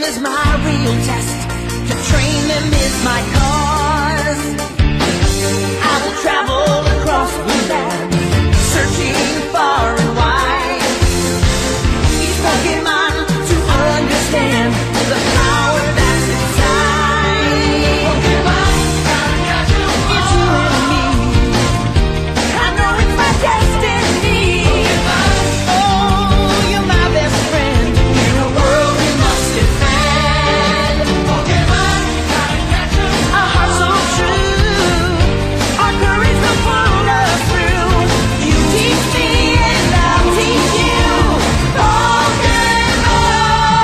is my real test. To train them is my cause. I will travel across the land, searching far and wide. Each Pokemon to understand the power that's inside. Pokemon, gotta catch 'em all. It's you and me. I know it's my destiny. Pokemon, oh, you're my best friend in a world we must defend. Pokemon, gotta catch 'em all. A heart so true, our courage will pull us through. You teach me and I'll teach you. Pokemon,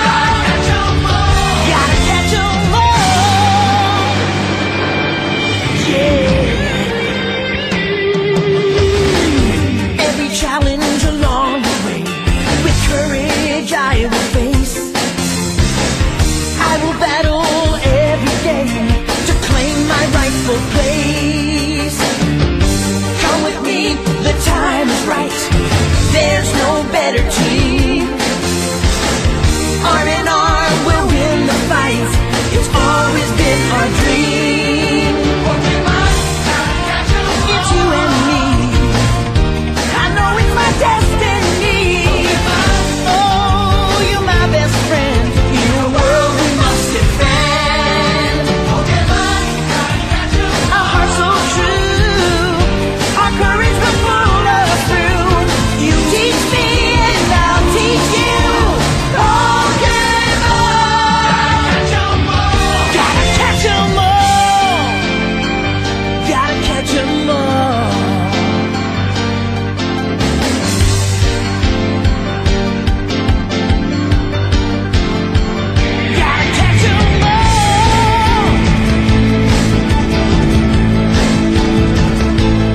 gotta catch 'em all. Gotta catch 'em all. Yeah. Every challenge along the way, with courage I will face. I will battle every day to claim my rightful place. Come with me, the time is right. There's no better team. Arm in arm, we'll win the fight. It's always been our dream. Pokemon, gotta catch 'em all. It's you and me. I know it's my destiny. Pokemon, oh, you're my best friend in a world we must defend. Pokemon, gotta catch 'em all. A heart so true, our courage will pull us through. You teach me and I'll teach you. Pokemon, gotta catch 'em all. Gotta catch 'em all. Gotta catch 'em all. Gotta catch 'em all.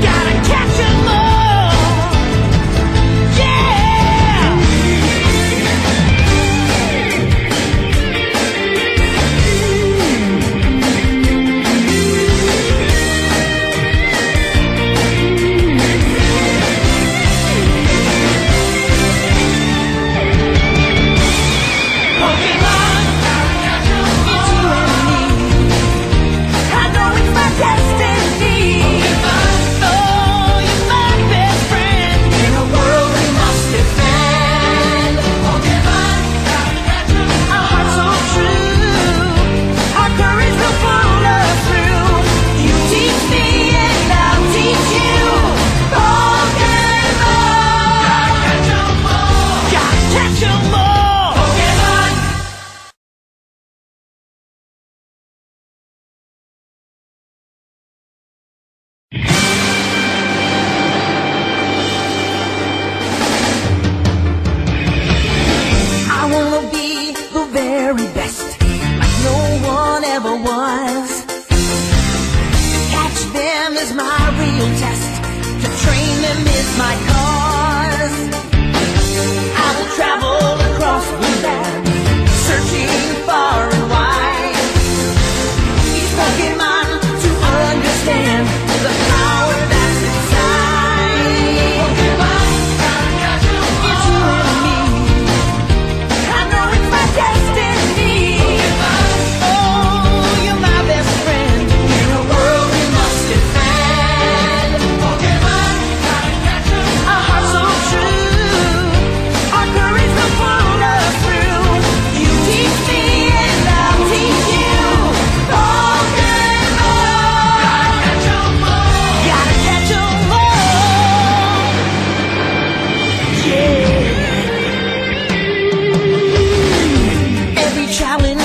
Gotta catch 'em all. Yeah. Pokemon, gotta catch 'em all. It's you and me. I know it's my destiny. Pokemon, oh, you're my best friend in a world we must defend. Pokemon, gotta catch 'em all. A heart so true, our courage will pull us through. You teach me and I'll teach you. Pokemon, gotta catch 'em all. Gotta catch 'em all. Pokemon. I wanna be the very best, like no one ever was. To catch them is my real test. To train them is my cause. I will travel across the land, searching far and wide. Each Pokemon to understand the power that's inside. Pokemon, gotta catch 'em all. It's you and me. I know it's my destiny. Pokemon, oh, you're my best friend in a world we must defend. Pokemon, gotta catch 'em all. A heart so true, our courage will pull us through. You teach me and I'll teach you. Pokemon, gotta catch 'em all. Gotta catch 'em all. Yeah. Every challenge